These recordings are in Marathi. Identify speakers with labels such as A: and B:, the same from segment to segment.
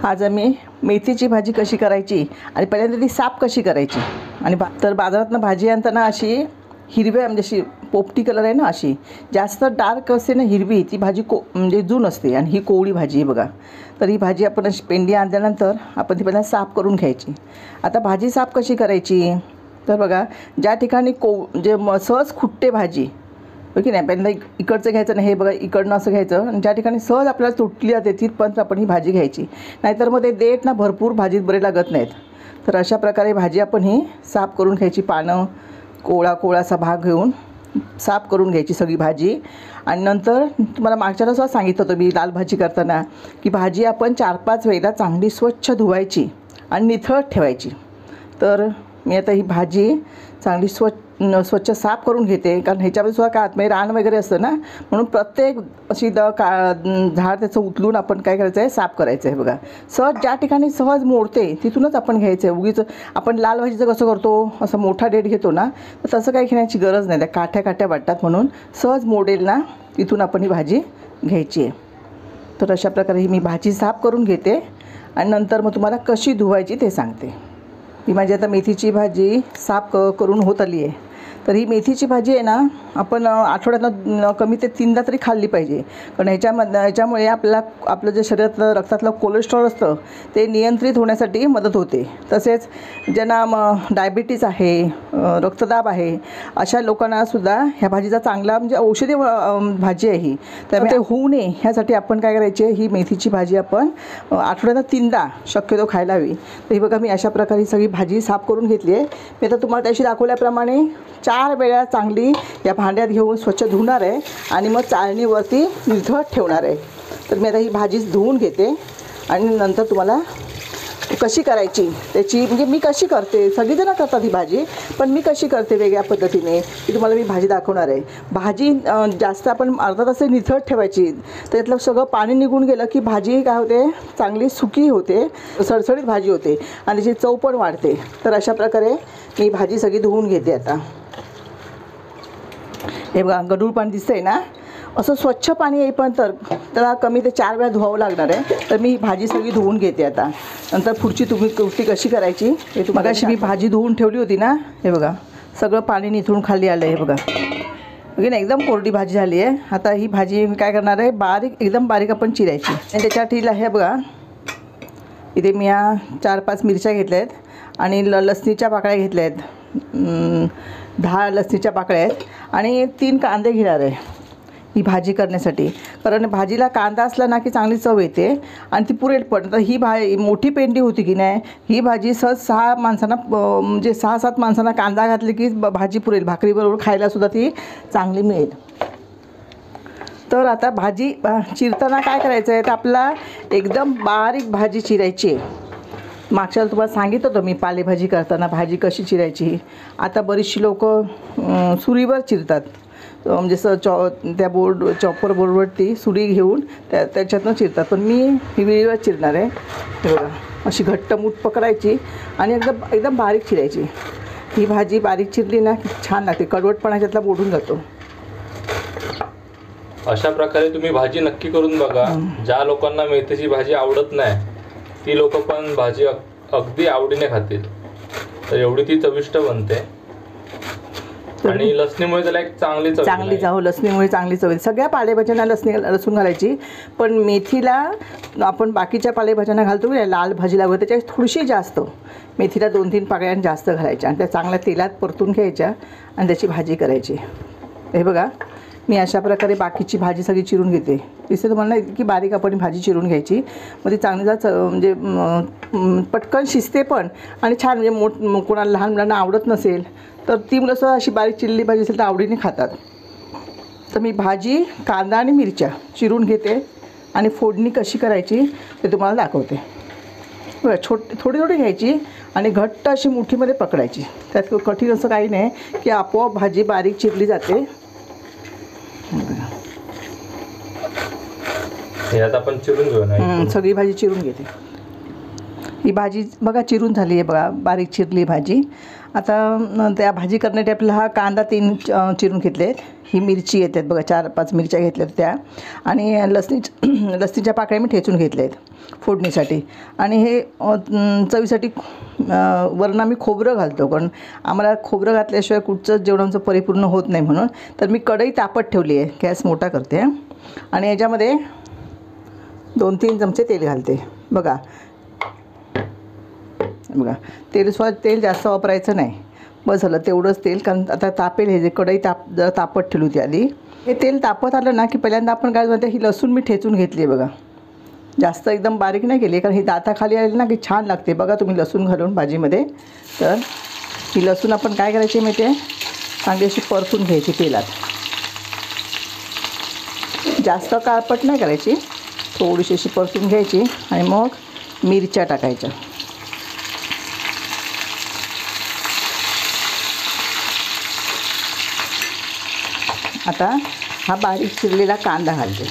A: आज आम्ही मेथीची भाजी कशी करायची आणि पहिल्यांदा ती साफ कशी करायची आणि तर बाजारातनं भाजी आणताना अशी हिरव्या म्हणजे अशी पोपटी कलर आहे ना, अशी जास्त डार्क असते ना हिरवी, ती भाजी म्हणजे जून असते आणि ही कोवळी भाजी आहे बघा. तर ही भाजी आपण अशी पेंडी आणल्यानंतर आपण ती पहिल्यांदा साफ करून घ्यायची. आता भाजी साफ कशी करायची तर बघा, ज्या ठिकाणी म्हणजे सहज खुट्टे भाजी की नाही, पहिल्यांदा इकडचं घ्यायचं नाही, हे बघा इकडनं असं घ्यायचं आणि ज्या ठिकाणी सहज आपल्याला तुटली जाते तिथपर्यंत आपण ही भाजी घ्यायची. नाहीतर मग ते देठ ना भरपूर भाजीत बरे लागत नाहीत. तर अशा प्रकारे भाजी आपण ही साफ करून घ्यायची. पानं कोवळासा भाग घेऊन साफ करून घ्यायची सगळी भाजी. आणि नंतर तुम्हाला मागच्याला सुद्धा सांगितलं होतं मी लाल भाजी करताना की भाजी आपण 4-5 वेळेला चांगली स्वच्छ धुवायची आणि निथळत ठेवायची. तर मी आता ही भाजी चांगली स्वच्छ साफ करून घेते, कारण ह्याच्यामध्ये सुद्धा काय आतमध्ये रान वगैरे असतं ना, म्हणून प्रत्येक अशी झाड त्याचं उचलून आपण काय करायचं आहे, साफ करायचं आहे बघा. सहज ज्या ठिकाणी सहज मोडते तिथूनच आपण घ्यायचं आहे. उगीच आपण लाल भाजीचं कसं करतो, असं मोठा डेट घेतो ना, तर तसं काही घेण्याची गरज नाही. त्या काठ्या वाटतात, म्हणून सहज मोडेल ना तिथून आपण ही भाजी घ्यायची आहे. तर अशा प्रकारे ही मी भाजी साफ करून घेते आणि नंतर मग तुम्हाला कशी धुवायची ते सांगते. ही माझी आता मेथीची भाजी साफ करून होत आली आहे. तर ही मेथीची भाजी आहे ना, आपण आठवड्यातनं कमी ते 3दा तरी खाल्ली पाहिजे, कारण ह्याच्यामुळे आपलं जे शरीरात रक्तातलं कोलेस्ट्रॉल असतं ते नियंत्रित होण्यासाठी मदत होते. तसेच ज्यांना डायबिटीज आहे, रक्तदाब आहे, अशा लोकांनासुद्धा ह्या भाजीचा चांगला म्हणजे औषधी भाजी आहे ही. त्यामुळे ते होऊ नये ह्यासाठी आपण काय करायचे, ही मेथीची भाजी आपण आठवड्यातनं 3दा शक्यतो खायला हवी. तर ही बघा, मी अशा प्रकारे सगळी भाजी साफ करून घेतली आहे. मी आता तुम्हाला त्याशी दाखवल्याप्रमाणे 4 वेळा चांगली या भांड्यात घेऊन स्वच्छ धुणार आहे आणि मग चाळणीवरती निथळत ठेवणार आहे. तर मी आता ही भाजीच धुवून घेते आणि नंतर तुम्हाला कशी करायची त्याची, म्हणजे मी कशी करते, सगळीजणं करतात ही भाजी, पण मी कशी करते वेगळ्या पद्धतीने ती तुम्हाला मी भाजी दाखवणार आहे. भाजी जास्त आपण अर्धा तास निथळत ठेवायची, त्यातलं सगळं पाणी निघून गेलं की भाजी काय होते, चांगली सुकी होते, सडसडीत भाजी होते आणि त्याची चव पण वाढते. तर अशा प्रकारे मी भाजी सगळी धुवून घेते. आता हे बघा, गढूळ पाणी दिसतंय ना, असं स्वच्छ पाणी येईपर्यंत त्याला कमी ते 4 वेळा धुवावं लागणार आहे. तर मी ही भाजी सगळी धुवून घेते. आता नंतर पुढची गोष्टी कशी करायची हे तुम्हाला, अशी मी भाजी धुवून ठेवली होती ना, हे बघा सगळं पाणी निथळून खाली आलं आहे. हे बघा बघे ना, एकदम कोरडी भाजी झाली आहे. आता ही भाजी काय करणार आहे, एकदम बारीक आपण चिरायची. आणि त्याच्यासाठी हे बघा, इथे मी 4-5 मिरच्या घेतल्या आहेत आणि लसणीच्या पाकळ्या घेतल्या आहेत, 10 लसणीच्या पाकळ्या आहेत आणि 3 कांदे घेणार आहे ही भाजी करण्यासाठी. कारण भाजीला कांदा असला ना की चांगली चव येते आणि ती पुरेल पण. तर ही मोठी पेंडी होती की नाही, ही भाजी सहज 6 माणसांना म्हणजे 6-7 माणसांना कांदा घातली की भाजी पुरेल, भाकरीबरोबर खायलासुद्धा ती चांगली मिळेल. तर आता भाजी चिरताना काय करायचं आहे, तर आपला एकदम बारीक भाजी चिरायची आहे. मागच्या तुम्हाला सांगितलं होतं मी पालेभाजी करताना भाजी कशी चिरायची. आता बरीचशी लोक सुरीवर चिरतात, म्हणजे त्या चॉपर बोर्डवरती सुरी घेऊन त्याच्यातनं चिरतात, पण मी ही विळीवर चिरणार आहे. हे बघा, अशी घट्ट मूठ पकडायची आणि एकदम बारीक चिरायची. ही भाजी बारीक चिरली ना की छान लागते, कडवटपणा त्यातला बोलून जातो.
B: अशा प्रकारे तुम्ही भाजी नक्की करून बघा. ज्या लोकांना मेथीची भाजी आवडत नाही ती लोक पण भाजी अगदी आवडीने खातील. तर एवढी ती चविष्ट बनते आणि लसणीमुळे त्याला एक चांगली चव,
A: लसणीमुळे चांगली चव येते. सगळ्या पालेभाज्यांना लसूण घालायची, पण मेथीला आपण बाकीच्या पालेभाज्यांना घालतो की लाल भाजी लागते त्याच्यात थोडीशी जास्त, मेथीला 2-3 पाकळ्या जास्त घालायच्या आणि त्या चांगल्या तेलात परतून घ्यायच्या आणि त्याची भाजी करायची. हे बघा, मी अशा प्रकारे बाकीची भाजी सगळी चिरून घेते. दिसते तुम्हाला इतकी बारीक आपण भाजी चिरून घ्यायची, मग ती चांगली म्हणजे पटकन शिजते पण आणि छान. म्हणजे कोणाला लहान मुलांना आवडत नसेल तर ती मुलं अशी बारीक चिरलेली भाजी असेल तर आवडीने खातात. तर मी भाजी, कांदा आणि मिरच्या चिरून घेते आणि फोडणी कशी करायची ते तुम्हाला दाखवते. बघा, थोडी घ्यायची आणि घट्ट अशी मुठीमध्ये पकडायची. त्यात कठीण असं काही नाही की आपोआप भाजी बारीक चिरली जाते.
B: यात आपण चिरून घेऊ ना,
A: सगळी भाजी चिरून घेते. ही भाजी बघा चिरून झाली आहे बघा, बारीक चिरली भाजी. आता त्या भाजी करण्यासाठी आपल्याला हा कांदा 3 चिरून घेतले आहेत, ही मिरची येतात बघा, 4-5 मिरच्या घेतल्यात त्या, आणि लसणीच्या पाकळ्या मी ठेचून घेतल्या आहेत फोडणीसाठी. आणि हे चवीसाठी वरून आम्ही खोबरं घालतो, कारण आम्हाला खोबरं घातल्याशिवाय कुठचंच जेवण आमचं परिपूर्ण होत नाही म्हणून. तर मी कढई तापत ठेवली आहे, गॅस मोठा करते आणि याच्यामध्ये 2-3 चमचे तेल घालते. बघा तेल जास्त वापरायचं नाही, बस झालं तेवढंच तेल, कारण आता तापेल. हे जे कढई जरा तापत ठेवली होती आधी. हे तेल तापत आलं ना की पहिल्यांदा आपण काय म्हणते, ही लसूण मी ठेचून घेतली आहे बघा. जास्त एकदम बारीक नाही केली, कारण ही दाताखाली आली ना की छान लागते बघा तुम्ही लसूण घालून भाजीमध्ये. तर ही लसूण आपण काय करायची माहिती आहे, चांगली अशी परतून घ्यायची तेलात. जास्त काळपट नाही करायची, थोडीशी अशी परतून घ्यायची आणि मग मिरच्या टाकायच्या. आता हा बारीक चिरलेला कांदा घालते.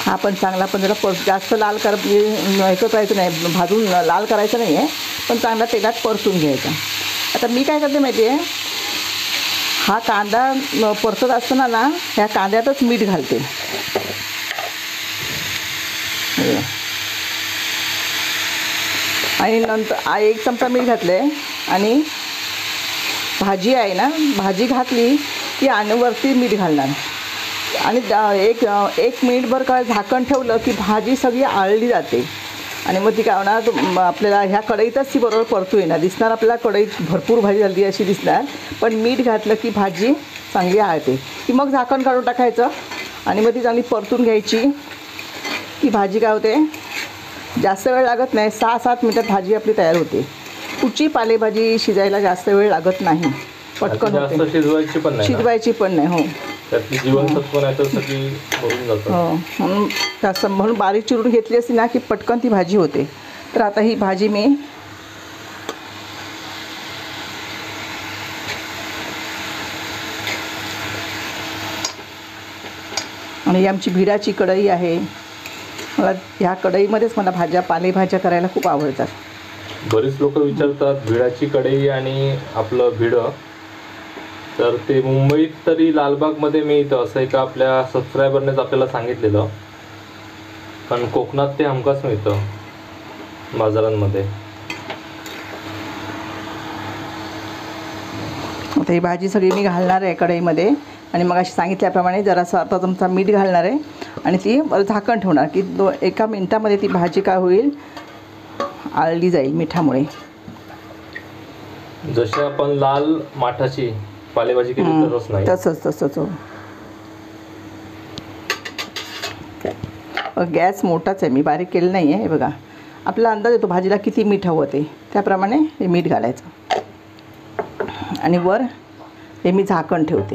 A: हा पण चांगला पण जरा जास्त लाल करायचं नाही, भाजून लाल करायचं नाही आहे, पण चांगला तेलात परतून घ्यायचा. आता मी काय करते माहिती आहे, हा कांदा परतत असताना ना ह्या कांद्यातच मीठ घालते. आणि नंतर 1 चमचा मीठ घातलं आहे. आणि भाजी आहे ना, भाजी घातली की आणि वरती मीठ घालणार. आणि एक मिनिटभर काय झाकण ठेवलं की भाजी सगळी आळली जाते. आणि मग ती काय होणार, आपल्याला ह्या कढईतच ती बरोबर परतू येणार, दिसणार आपल्याला कढईत भरपूर भाजी झाली अशी दिसणार. पण मीठ घातलं की भाजी चांगली आळते, की मग झाकण काढून टाकायचं आणि मग ती चांगली परतून घ्यायची. की भाजी काय होते, जास्त वेळ लागत नाही, 6-7 मिनिटात भाजी आपली तयार होते. कुठची पालेभाजी शिजायला जास्त वेळ लागत नाही, पटकन होते. शिजवायची पण नाही. हो,
B: त्यातली जीवनसत्व नाही तर सगळी मरून जातात.
A: हो, म्हणून बारीक चिरून घेतली असती ना की पटकन ती भाजी होते. तर आता ही भाजी मी आणि ही आमची भिडाची कढई आहे. मला ह्या कढईमध्येच पालेभाज्या करायला खूप आवडतात.
B: बरीच लोक विचारतात भिडाची कढई आणि आपलं भिड, तर ते मुंबईत तरी लालबागमध्ये मिळतं असं एका आपल्या सबस्क्रायबरनेच आपल्याला सांगितलेलं, पण कोकणात ते हमखास मिळतं बाजारांमध्ये.
A: आता ही भाजी सगळी मी घालणार आहे कढईमध्ये आणि मग अशी सांगितल्याप्रमाणे जरासा अर्धा चमचा मीठ घालणार आहे आणि ती झाकण ठेवणार की 1 मिनिटामध्ये ती भाजी काय होईल, आळली जाईल मिठामुळे.
B: जशी आपण लाल माठाची पालेभाजी केली तसंच नाही,
A: तसंच. गॅस मोठाच आहे, मी बारीक केलं नाही आहे. हे बघा, आपला अंदाज येतो भाजीला किती मीठ हवं ते, त्याप्रमाणे हे मीठ घालायचं. आणि वर हे मी झाकण ठेवते.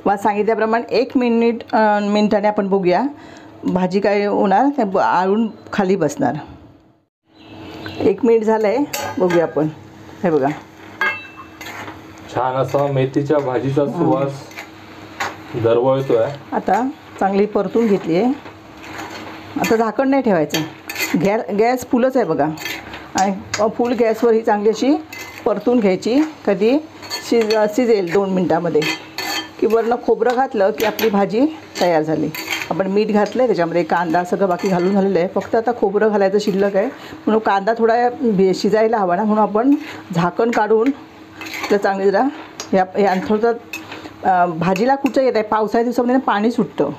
A: मग सांगितल्याप्रमाणे 1 मिनिटाने आपण बघूया भाजी काय होणार, त्या आळून खाली बसणार. 1 मिनिट झालं आहे, बघूया आपण. हे बघा,
B: छान असा मेथीच्या भाजीचा सुवास दरवळतोय.
A: आता चांगली परतून घेतली आहे. आता झाकण नाही ठेवायचं, गॅस फुलच आहे बघा. आणि फुल गॅसवर ही चांगली अशी परतून घ्यायची. कधी शिजेल 2 मिनटामध्ये. की वरनं खोबरं घातलं की आपली भाजी तयार झाली. आपण मीठ घातलं आहे, त्याच्यामध्ये कांदा सगळं बाकी घालून झालेलं आहे, फक्त आता खोबरं घालायचं शिल्लक आहे. म्हणून कांदा थोडा शिजायला हवा ना, म्हणून आपण झाकण काढून तर चांगली जरा या थोडं भाजीला कुठं येत आहे, पावसाळ्या दिवसामध्ये पाणी सुटतं,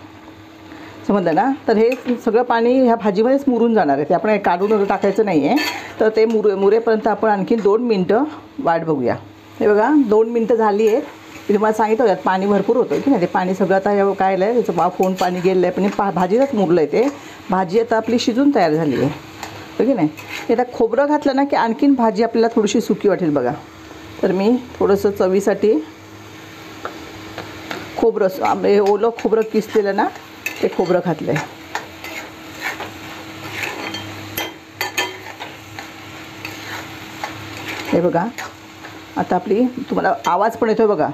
A: समजलं ना. तर हे सगळं पाणी ह्या भाजीमध्येच मुरून जाणार आहे, ते आपण काढून टाकायचं नाही आहे. तर ते मुरेपर्यंत आपण आणखी 2 मिनटं वाट बघूया. हे बघा 2 मिनटं झाली आहेत. मी तुम्हाला सांगितलं त्यात पाणी भरपूर होतं की नाही, ते पाणी सगळं आता काय आहे, त्याचं वाफ होऊन पाणी गेलं आहे, पण भाजीलाच मुरलं आहे ते. भाजी आता आपली शिजून तयार झाली आहे, हो की नाही. आता खोबरं घातलं ना की आणखीन भाजी आपल्याला थोडीशी सुकी वाटेल बघा. तर मी थोडंसं चवीसाठी खोबरं, ओलं खोबरं किसलेलं ना, ते खोबरं घातलं आहे. हे बघा, आता आपली तुम्हाला आवाज पण येतो बघा.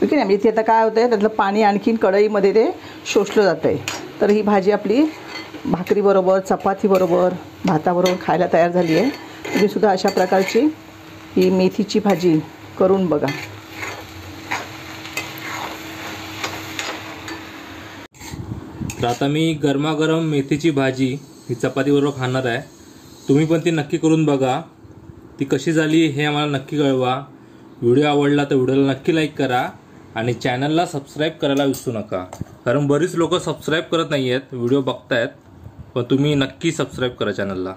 A: की नाही. म्हणजे ते आता काय होतं आहे, त्यातलं पाणी आणखीन कढईमध्ये ते शोषलं जातं आहे. तर ही भाजी आपली भाकरीबरोबर, चपातीबरोबर, भाताबरोबर खायला तयार झाली आहे. तुम्हीसुद्धा अशा प्रकारची ही मेथीची भाजी करून बघा.
B: तर आता मी गरमागरम मेथीची भाजी ही चपातीबरोबर खाणार आहे. तुम्ही पण ती नक्की करून बघा. ती कशी झाली हे आम्हाला नक्की कळवा. व्हिडिओ आवडला तर व्हिडिओला नक्की लाईक करा आणि चॅनलला सबस्क्राईब करायला विसरू नका. कारण बरीच लोक सबस्क्राईब करत नाही आहेत, व्हिडिओ बघतायत. पण तुम्ही नक्की सबस्क्राईब करा चॅनलला.